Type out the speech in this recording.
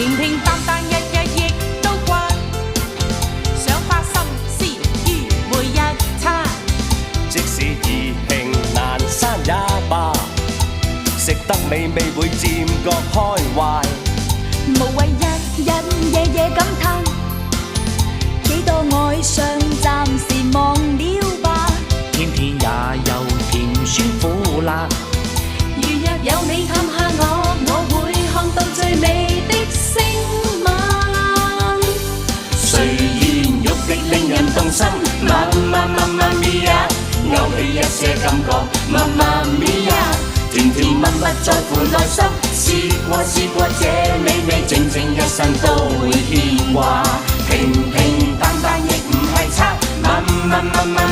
平平淡淡日日亦都慣，想花心思於每一餐。即使意興闌珊也罷，食得美味會漸覺開懷。無謂日日夜夜感嘆，幾多愛上暫時忘了吧。偏偏也有甜酸苦辣。如若有你探下我會看到最美的星晚。睡煙欲滴令人動心，媽咪呀，勾起一些感覺，媽咪呀，甜甜蜜蜜在乎內心。試過這美味，整整一生都會牽掛。平平淡淡亦唔係差，媽咪。